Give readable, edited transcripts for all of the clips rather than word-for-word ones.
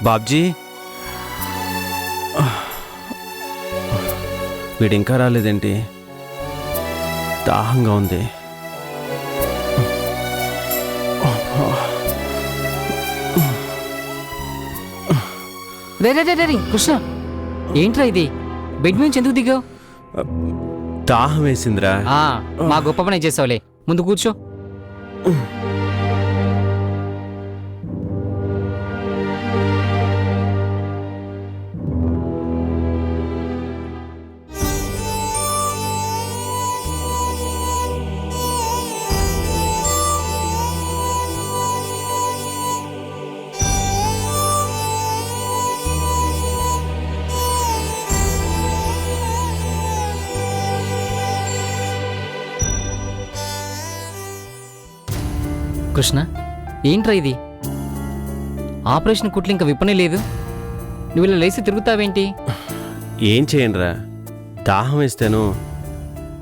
బాబ్జీ, వీడు ఇంకా రాలేదేంటి? దాహంగా ఉంది. రే కృష్ణ, ఏంట్రా ఇది? బెడ్ నుంచి ఎందుకు దిగావు? దాహం వేసిందిరా. మా గొప్ప పని చేసావులే, ముందు కూర్చో. కృష్ణ, ఏంట్రా ఇది? ఆపరేషన్ కుట్లు ఇంకా విప్పనే లేదు, నువ్వు ఇలా లేచి తిరుగుతావేంటి? ఏం చేయనురా, దాహం వేస్తేను.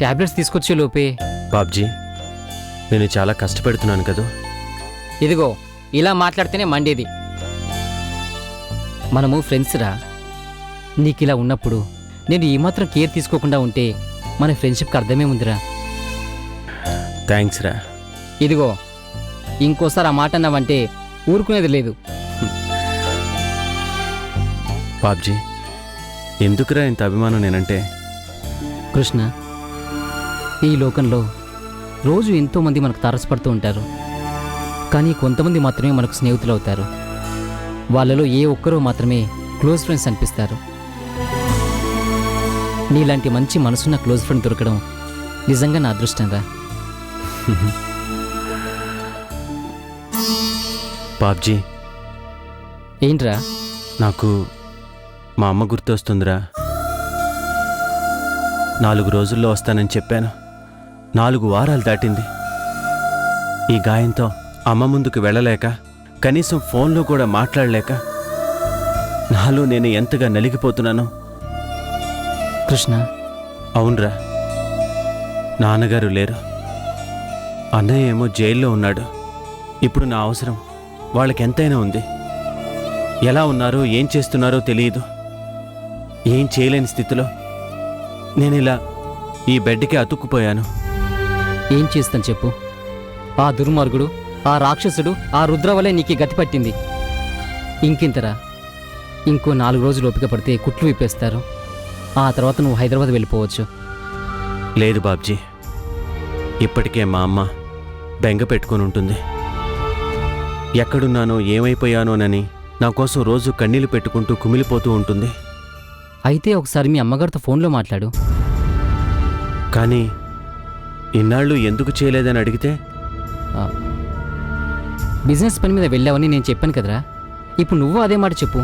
టాబ్లెట్స్ తీసుకొచ్చే లోపే. బాబ్జీ, నేను చాలా కష్టపెడుతున్నాను కదా. ఇదిగో, ఇలా మాట్లాడితేనే మండేది. మనము ఫ్రెండ్స్ రా. నీకు ఇలా ఉన్నప్పుడు నేను ఏమాత్రం కేర్ తీసుకోకుండా ఉంటే మన ఫ్రెండ్షిప్కి అర్థమే ఉందిరా. థ్యాంక్స్ రా. ఇదిగో, ఇంకోసారి ఆ మాట అన్నావంటే ఊరుకునేది లేదు. బాబ్జీ, ఎందుకురా ఇంత అభిమానం నేనంటే? కృష్ణ, ఈ లోకంలో రోజు ఎంతోమంది మనకు తారసపడుతూ ఉంటారు, కానీ కొంతమంది మాత్రమే మనకు స్నేహితులు అవుతారు. వాళ్ళలో ఏ ఒక్కరో మాత్రమే క్లోజ్ ఫ్రెండ్స్ అనిపిస్తారు. నీలాంటి మంచి మనసున్న క్లోజ్ ఫ్రెండ్ దొరకడం నిజంగా నా అదృష్టం రా. బాబ్జీ, ఏంట్రా? నాకు మా అమ్మ గుర్తొస్తుందిరా. 4 రోజుల్లో వస్తానని చెప్పాను, 4 వారాలు దాటింది. ఈ గాయంతో అమ్మ ముందుకు వెళ్ళలేక, కనీసం ఫోన్లో కూడా మాట్లాడలేక నాలో నేను ఎంతగా నలిగిపోతున్నాను. కృష్ణ, అవునరా, నాన్నగారు లేరు, అన్నయ్య ఏమో జైల్లో ఉన్నాడు. ఇప్పుడు నా అవసరం వాళ్ళకెంతైనా ఉంది. ఎలా ఉన్నారో ఏం చేస్తున్నారో తెలియదు. ఏం చేయలేని స్థితిలో నేను ఇలా ఈ బెడ్కి అతుక్కుపోయాను. ఏం చేస్తాను చెప్పు? ఆ దుర్మార్గుడు, ఆ రాక్షసుడు, ఆ రుద్ర వలె నీకు గతి పట్టింది. ఇంకింతరా, ఇంకో 4 రోజులు ఓపిక పడితే కుట్లు విప్పేస్తారు. ఆ తర్వాత నువ్వు హైదరాబాద్ వెళ్ళిపోవచ్చు. లేదు బాబ్జీ, ఇప్పటికే మా అమ్మ బెంగ పెట్టుకొని ఉంటుంది. ఎక్కడున్నానో ఏమైపోయానోనని నా కోసం రోజు కన్నీళ్లు పెట్టుకుంటూ కుమిలిపోతూ ఉంటుంది. అయితే ఒకసారి మీ అమ్మగారితో ఫోన్లో మాట్లాడు. కానీ ఇన్నాళ్ళు ఎందుకు చేయలేదని అడిగితే, బిజినెస్ పని మీద వెళ్ళావని నేను చెప్పాను కదరా, ఇప్పుడు నువ్వు అదే మాట చెప్పు.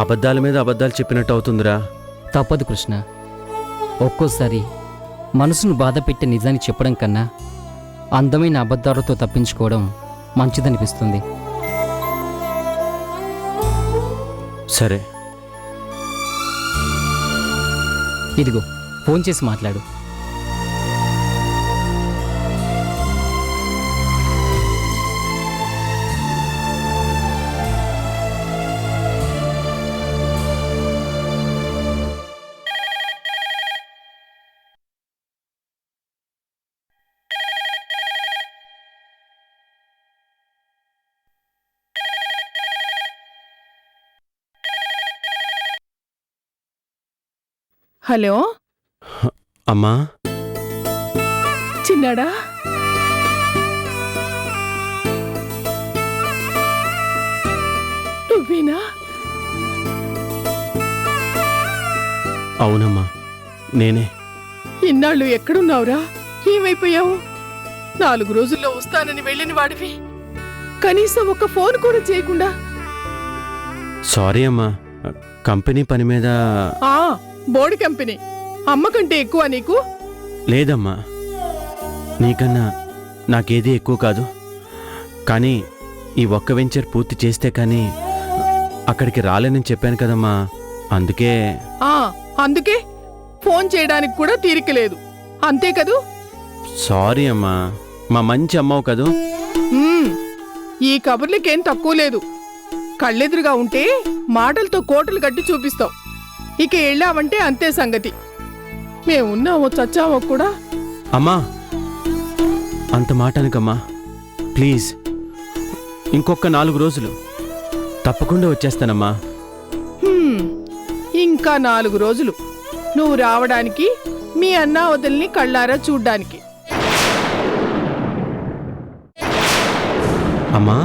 అబద్ధాల మీద అబద్ధాలు చెప్పినట్టు అవుతుందిరా. తప్పదు కృష్ణ, ఒక్కోసారి మనసును బాధ పెట్టే నిజాన్ని చెప్పడం కన్నా అందమైన అబద్ధాలతో తప్పించుకోవడం మంచిదనిపిస్తుంది. సరే, ఇదిగో ఫోన్ చేసి మాట్లాడు. హలో అమ్మా. చిన్నాడా, నువ్వేనా? అవునమ్మా, నేనే. ఇన్నాళ్ళు ఎక్కడున్నావురా? ఏమైపోయావు? 4 రోజుల్లో వస్తానని వెళ్ళిన వాడివి, కనీసం ఒక ఫోన్ కూడా చేయకుండా. సారీ అమ్మా, కంపెనీ పని మీద. బోర్డు కంపెనీ అమ్మ కంటే ఎక్కువ నీకు? లేదమ్మా, నీకన్నా నాకేదీ ఎక్కువ కాదు. కానీ ఈ ఒక్క వెంచర్ పూర్తి చేస్తే కానీ అక్కడికి రాలేనని చెప్పాను కదమ్మా, అందుకే. అందుకే ఫోన్ చేయడానికి కూడా తీరిక లేదు, అంతే కదూ? సారీ అమ్మా, మా మంచి అమ్మవు కదూ. ఈ కబుర్లకేం తక్కువ లేదు. కళ్ళెదురుగా ఉంటే మాటలతో కోటలు కట్టి చూపిస్తావు. ఇక వెళ్ళావంటే అంతే సంగతి. మేమున్నామో చచ్చామో కూడా. అమ్మా, అంత మాట అనకమ్మా ప్లీజ్. ఇంకొక 4 రోజులు తప్పకుండా వచ్చేస్తానమ్మా. ఇంకా 4 రోజులు నువ్వు రావడానికి, మీ అన్నా వదిలిని కళ్ళారా చూడ్డానికి. అమ్మా,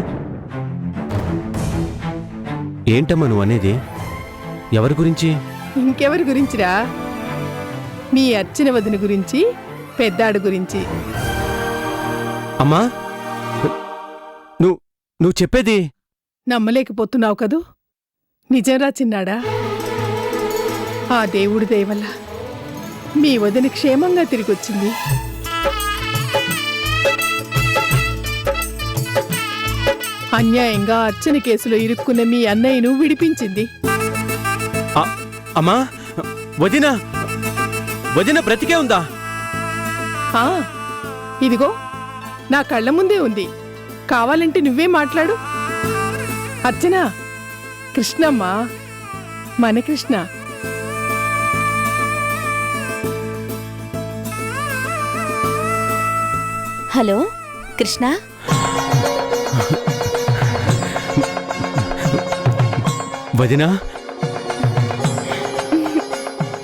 ఏంటమ్మా నువ్వు అనేది? ఎవరి గురించి? ఇంకెవరి గురించిరా? మీ అర్చన వదిన గురించి, పెద్దాడు గురించి. అమ్మా, నువ్వు చెప్పేది నమ్మలేకపోతున్నావు కదూ? నిజంరా చిన్నాడా. ఆ దేవుడి దయ వల్ల మీ వదిన క్షేమంగా తిరిగొచ్చింది. అన్యాయంగా అర్చన కేసులో ఇరుక్కున్న మీ అన్నయ్యను విడిపించింది. అమ్మా, వదిన బ్రతికే ఉందా? ఆ, ఇదిగో నా కళ్ళ ముందే ఉంది. కావాలంటే నువ్వే మాట్లాడు. అర్చన, కృష్ణమ్మా, మన కృష్ణ. హలో కృష్ణ. వదినా,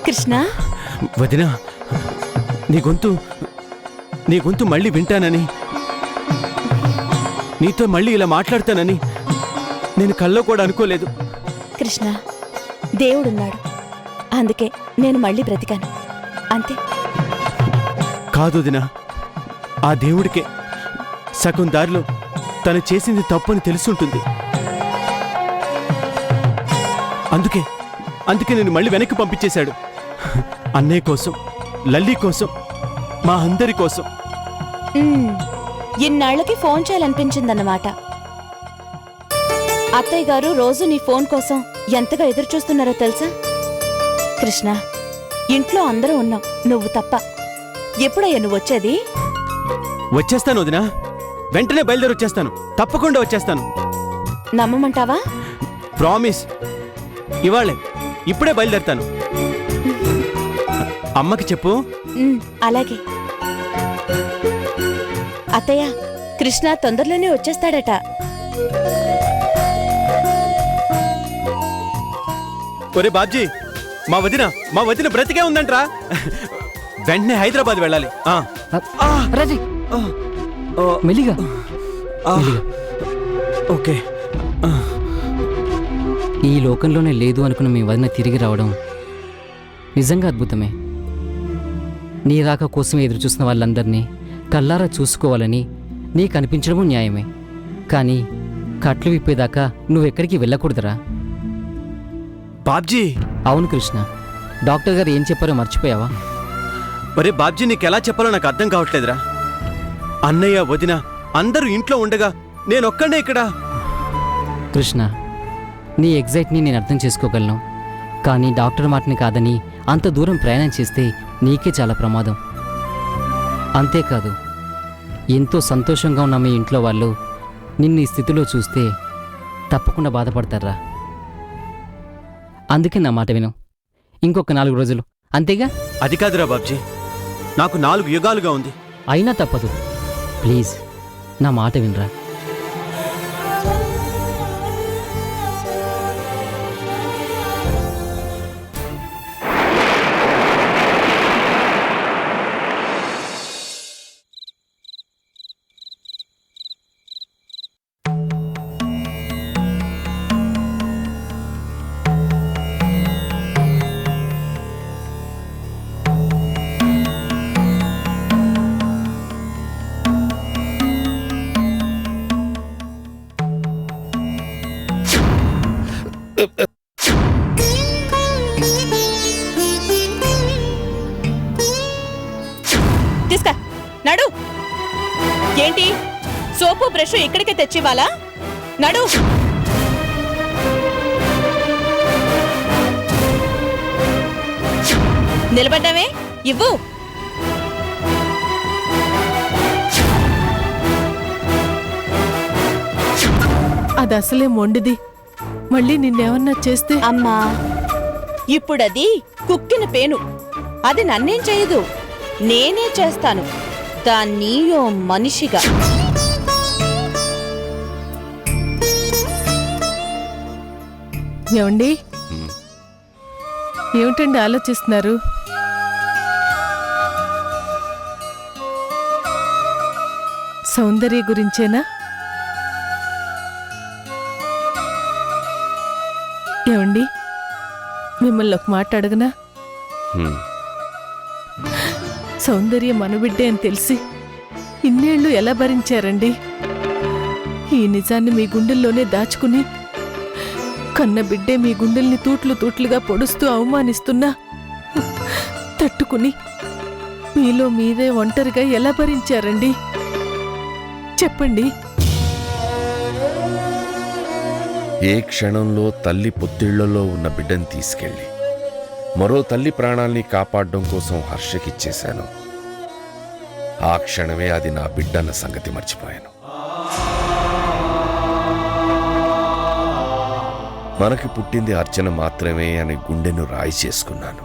కృష్ణ. వదినా, నీ గొంతు మళ్ళీ వింటానని, నీతో మళ్ళీ ఇలా మాట్లాడతానని నేను కల్లో కూడా అనుకోలేదు. కృష్ణ, దేవుడున్నాడు, అందుకే నేను మళ్ళీ బ్రతికాను, అంతే. కాదు వదినా, ఆ దేవుడికే సగం దారిలో తను చేసింది తప్పని తెలుసుంటుంది. అందుకే నేను మళ్ళీ వెనక్కి పంపించేశాడు. అన్నయ్య కోసం, లల్లి కోసం, మా అందరి కోసం. ఇన్నాళ్లకి ఫోన్ చేయాలనిపించిందన్నమాట. అత్తయ్య గారు రోజు నీ ఫోన్ కోసం ఎంతగా ఎదురు చూస్తున్నారో తెలుసా? కృష్ణ, ఇంట్లో అందరూ ఉన్నాం, నువ్వు తప్ప. ఎప్పుడయ్యా నువ్వు వచ్చేది? వచ్చేస్తాను వదినా, వెంటనే బయలుదేరి వచ్చేస్తాను, తప్పకుండా వచ్చేస్తాను. నమ్మమంటావా? ప్రామిస్. ఇప్పుడే బయలుదేరుతాను. అమ్మకి చెప్పు. అలాగే. అత్తయ్య, కృష్ణ తొందరలోనే వచ్చేస్తాడట. ఒరే బాబ్జీ, మా వదిన బ్రతికే ఉందంట్రా. వెంటనే హైదరాబాద్ వెళ్ళాలి. రాజీ, మెల్లిగా. ఓకే. ఈ లోకంలోనే లేదు అనుకున్న మీ వదిన తిరిగి రావడం నిజంగా అద్భుతమే. నీ రాక కోసం ఎదురు చూసిన వాళ్ళందరినీ కళ్ళారా చూసుకోవాలని నీకు అనిపించడము న్యాయమే. కానీ కట్లు విప్పేదాకా నువ్వెక్కడికి వెళ్ళకూడదురా. బాబ్జీ. అవును కృష్ణ, డాక్టర్ గారు ఏం చెప్పారో మర్చిపోయావా? ఒరే బాబ్జీ, నీకెలా చెప్పాలో నాకు అర్థం కావట్లేదురా. అన్నయ్య, వదిన అందరూ ఇంట్లో ఉండగా నేనొక్కడే ఇక్కడ. కృష్ణ, నీ ఎగ్జైట్ని నేను అర్థం చేసుకోగలను. కానీ డాక్టర్ మాటని కాదని అంత దూరం ప్రయాణం చేస్తే నీకే చాలా ప్రమాదం. అంతేకాదు, ఎంతో సంతోషంగా ఉన్న మీ ఇంట్లో వాళ్ళు నిన్ను ఈ స్థితిలో చూస్తే తప్పకుండా బాధపడతారా. అందుకే నా మాట విను. ఇంకొక 4 రోజులు అంతేగా? అది కాదురా బాబ్జీ, నాకు 4 యుగాలుగా ఉంది. అయినా తప్పదు. ప్లీజ్ నా మాట వినరా. తీసుకా నడు. ఏంటి సోపు బ్రష్ ఇక్కడికే తెచ్చివ్వాలా? నడు. నిలబడ్డావే, ఇవ్వు. అది అసలే మొండిది. మళ్ళీ నిన్నేమన్నా చేస్తే అమ్మా ఇప్పుడది కుక్కిన పేను. అది నన్నేం చేయదు, నేనే చేస్తాను దాన్ని ఓ మనిషిగా. ఏమండి, ఏమిటండి ఆలోచిస్తున్నారు? సౌందర్య గురించేనా? ఏమండి, మిమ్మల్ని ఒక మాట అడగనా? సౌందర్య మనబిడ్డే అని తెలిసి ఇన్నేళ్లు ఎలా భరించారండి? ఈ నిజాన్ని మీ గుండెల్లోనే దాచుకుని కన్న బిడ్డే మీ గుండెల్ని తూట్లు తూట్లుగా పొడుస్తూ అవమానిస్తున్నా తట్టుకుని మీలో మీరే ఒంటరిగా ఎలా భరించారండి? చెప్పండి. ఏ క్షణంలో తల్లి పొత్తిళ్లలో ఉన్న బిడ్డని తీసుకెళ్ళి మరో తల్లి ప్రాణాల్ని కాపాడడం కోసం హర్షకిచ్చేశాను, ఆ క్షణమే అది నా బిడ్డన్న సంగతి మర్చిపోయాను. మనకి పుట్టింది అర్చన మాత్రమే అని గుండెను రాయి చేసుకున్నాను.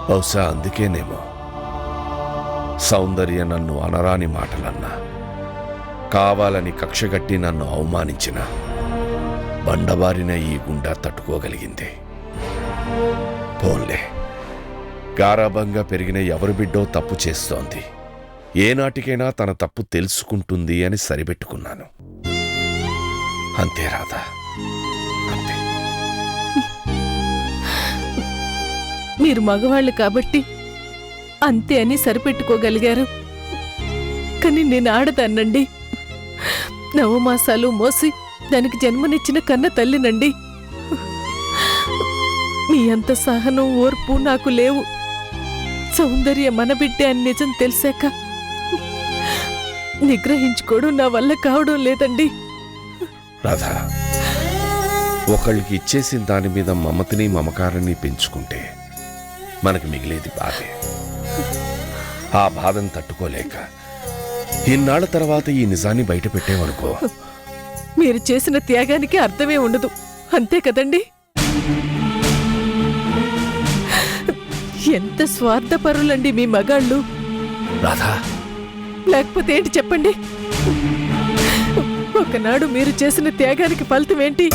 బహుశా అందుకేనేమో సౌందర్య నన్ను అనరాని మాటలన్నా, కావాలని కక్షగట్టి నన్ను అవమానించిన బండబారిన ఈ గుండె తట్టుకోగలిగింది. పోన్లే, గారాబంగా పెరిగిన ఎవరి బిడ్డో తప్పు చేస్తోంది, ఏనాటికైనా తన తప్పు తెలుసుకుంటుంది అని సరిపెట్టుకున్నాను. అంతే రాధా, అంతే. మీరు మగవాళ్ళు కాబట్టి అంతే అని సరిపెట్టుకోగలిగారు. కానీ నేను ఆడదాన్నండి, నవమాసాలు మోసి దానికి జన్మనిచ్చిన కన్న తల్లినండి. మీ అంత సహనం ఓర్పు నాకు లేవు. సౌందర్య మన బిడ్డే అని నిజం తెలిసాక నిగ్రహించుకోవడం నా వల్ల కావడం లేదండి. రాధా, ఒకళ్ళకి ఇచ్చేసిన దాని మీద మమతని మమకారాన్ని పెంచుకుంటే మనకి మిగిలేది బాధే. ఆ బాధను తట్టుకోలేక ఇన్నాళ్ల తర్వాత ఈ నిజాన్ని బయట పెట్టేవనుకో, మీరు చేసిన త్యాగానికి అర్థమే ఉండదు, అంతే కదండి? ఎంత స్వార్థపరులండి మీ మగాళ్ళు. రాధా, లేకపోతే ఏంటి చెప్పండి? ఒకనాడు మీరు చేసిన త్యాగానికి ఫలితం ఏంటి?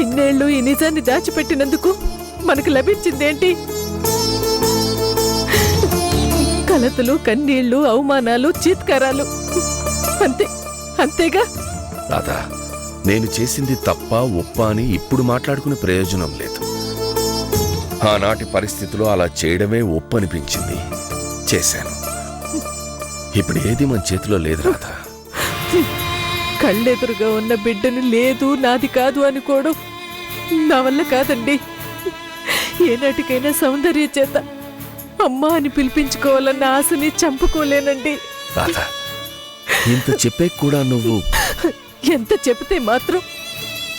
ఇన్నేళ్లు ఈ నిజాన్ని దాచిపెట్టినందుకు మనకు లభించిందేంటి? కలతలు, కన్నీళ్లు, అవమానాలు, చీత్కారాలు. అంతే, అంతేగా? రాధా, నేను చేసింది తప్ప ఒప్ప అని ఇప్పుడు మాట్లాడుకునే ప్రయోజనం లేదు. ఆనాటి పరిస్థితిలో అలా చేయడమే ఒప్పనిపించింది, చేశాను. ఇప్పుడు ఏది మన చేతిలో లేదు రాధా. కళ్ళెదురుగా ఉన్న బిడ్డను లేదు నాది కాదు అనుకోవడం నా వల్ల కాదండి. ఏనాటికైనా సౌందర్య చేత అమ్మా అని పిలిపించుకోవాలన్న ఆశని చంపుకోలేనండి. రాధా, ఇంత చెప్పే కూడా నువ్వు ఎంత చెబితే మాత్రం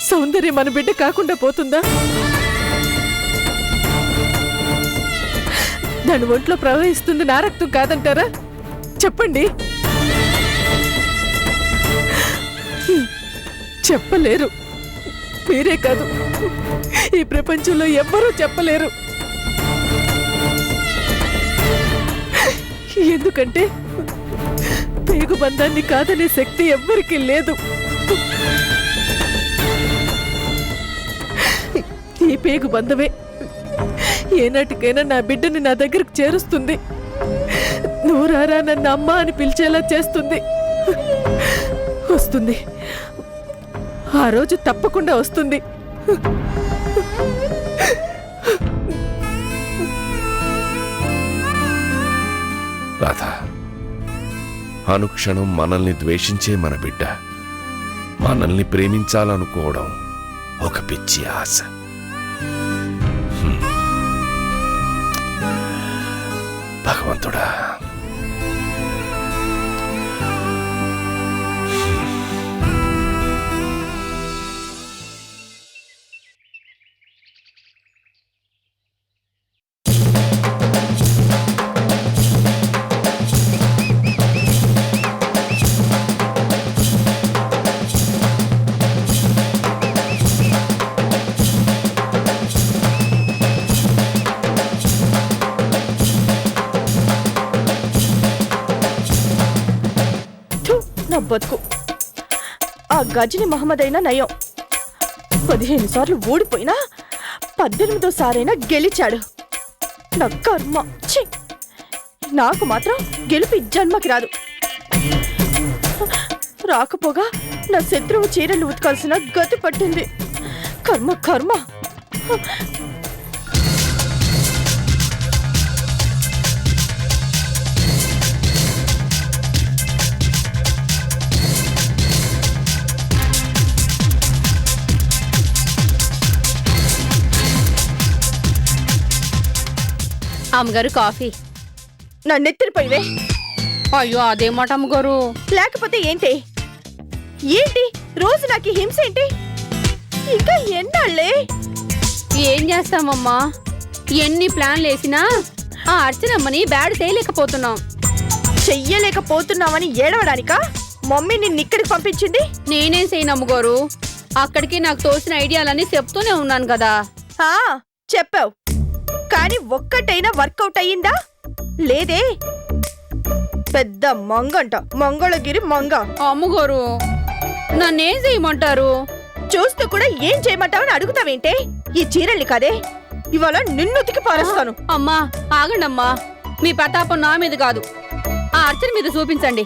సౌందర్య మన బిడ్డ కాకుండా పోతుందా? దాని ఒంట్లో ప్రవహిస్తుంది నా రక్తం కాదంటారా? చెప్పండి. చెప్పలేరు, మీరే కాదు ఈ ప్రపంచంలో ఎవ్వరూ చెప్పలేరు. ఎందుకంటే పేగు బంధాన్ని కాదనే శక్తి ఎవ్వరికీ లేదు. ఈ పేగు బంధమే ఏనాటికైనా నా బిడ్డని నా దగ్గరకు చేరుస్తుంది, నూరారా నన్ను అమ్మ అని పిలిచేలా చేస్తుంది. వస్తుంది, ఆ రోజు తప్పకుండా వస్తుంది. రాధా, అనుక్షణం మనల్ని ద్వేషించే మన బిడ్డ మనల్ని ప్రేమించాలనుకోవడం ఒక పిచ్చి ఆశ. భగవంతుడా, బతుకు. ఆ గజని మహమ్మద్ అయినా నయం. 15 సార్లు ఓడిపోయినా 18వ సారైనా గెలిచాడు. నా కర్మ. ఛీ! నాకు మాత్రం గెలుపు జన్మకి రాదు. రాకపోగా నా శత్రువు చీరలు ఉతకాల్సిన గతి పట్టింది. కర్మ కర్మ. అమ్మగారు కాఫీ. నా నెత్తిరిపోయివే. అయ్యో అదేమాట అమ్మగారు. లేకపోతే ఏంటి ఏంటి రోజు నాకు ఈ హింస ఏంటి? ఇంకా ఎన్నాళ్ళే? ఏం చేస్తామమ్మా, ఎన్ని ప్లాన్లు వేసినా ఆ అర్చనమ్మని బ్యాడ్ చేయలేకపోతున్నాం. చెయ్యలేకపోతున్నామని ఏడవడానికా మమ్మీ నిన్ను ఇక్కడికి పంపించింది? నేనేం చేయను అమ్మగారు, అక్కడికి నాకు తోచిన ఐడియాలన్నీ చెప్తూనే ఉన్నాను కదా. ఆ చెప్పావు, కానీ ఒక్కటైనా వర్కౌట్ అయ్యిందా? లేదే. పెద్ద మంగంట, మంగళగిరి మంగ. అమ్మగారు నన్నేం చేయమంటారు? చూస్తూ కూడా ఏం చేయమంటావని అడుగుతావేంటే? ఈ చీరల్ని కదే ఇవాళ నిన్ను ఉతికి పారేస్తాను. అమ్మా ఆగండమ్మా, మీ ప్రతాపం నా మీద కాదు, ఆ అర్చన మీద చూపించండి.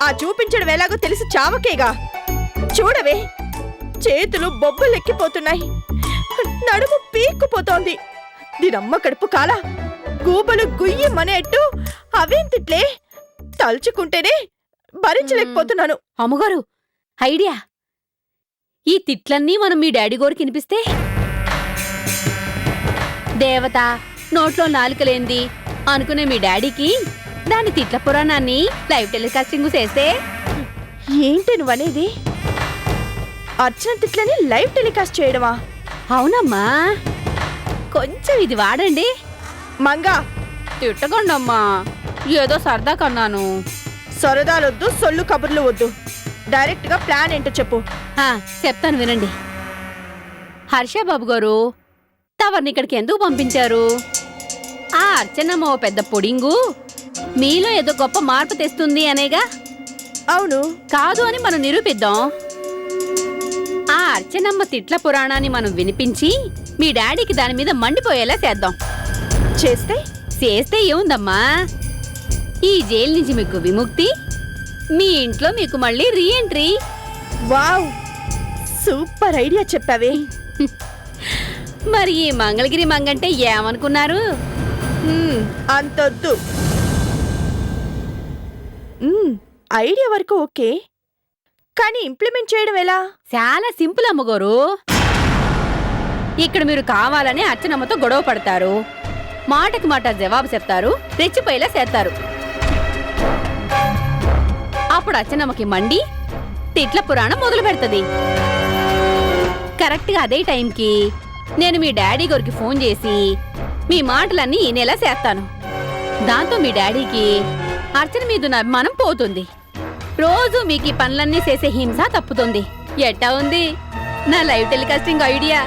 ఆ చూపించడం ఎలాగో తెలిసి చావకేగా. చూడవే, చేతులు బొబ్బలెక్కిపోతున్నాయి, నడుము పీక్కుపోతోంది. దీనమ్మ కడుపు కాల గూబలు గుయ్యమనేట్టు అవేం తిట్లే, తలుచుకుంటేనే భరించలేకపోతున్నాను. అమ్మగారు ఐడియా, ఈ తిట్లన్నీ మనం మీ డాడీ గోరికి వినిపిస్తే, దేవత నోట్లో నాలుకలేంది అనుకునే మీ డాడీకి దాని తిట్ల పురాణాన్ని లైవ్ టెలికాస్టింగ్ చేస్తే. ఏంటి నువ్వనేది? అర్చన తిట్లని లైవ్ టెలికాస్ట్ చేయడమా? అవునమ్మా, కొంచెం ఇది వాడండి. మంగా తిట్టకండమ్మా, ఏదో సరదా కన్నాను. సరదాలొద్దు, సొల్లు కబుర్లు వద్దు. డైరెక్ట్ గా ప్లాన్ ఏంటో చెప్పు. చెప్తాను వినండి. హర్షబాబు గారు తవర్ని ఇక్కడికి ఎందుకు పంపించారు? ఆ అర్చనమ్మ ఓ పెద్ద పొడింగు మీలో ఏదో గొప్ప మార్పు తెస్తుంది అనేగా. అవును. కాదు అని మనం నిరూపిద్దాం. ఆ అర్చనమ్మ తిట్ల పురాణాన్ని మనం వినిపించి మీ డాడీకి దాని మీద మండిపోయేలా చేద్దాం. చేస్తే ఏముందమ్మా, ఈ జైలు నుంచి మీకు విముక్తి, మీ ఇంట్లో మీకు మళ్ళీ రీఎంట్రీ. వావ్, సూపర్ ఐడియా చెప్పావే. మరి ఈ మంగళగిరి మంగంటే ఏమనుకున్నారు? అంతొద్దు. ఐడియా వరకు ఓకే, కానీ ఇంప్లిమెంట్ చేయడం ఎలా? చాలా సింపుల్ అమ్మగారు. ఇక్కడ మీరు కావాలని అర్చనమ్మతో గొడవ పడతారు, మాటకి మాట జవాబు చెప్తారు, రెచ్చిపోయేలా చేస్తారు. అప్పుడు అర్చనమ్మకి మండి తిట్ల పురాణం మొదలు పెడుతుంది. కరెక్ట్గా అదే టైంకి నేను మీ డాడీ గారికి ఫోన్ చేసి మీ మాటలన్నీ ఈనేలా చేస్తాను. దాంతో మీ డాడీకి అర్చన మీదున్న అభిమానం పోతుంది. రోజు మీకు ఈ పనులన్నీ చేసే హింస తప్పుతుంది. ఎట్టా ఉంది నా లైవ్ టెలికాస్టింగ్ ఐడియా?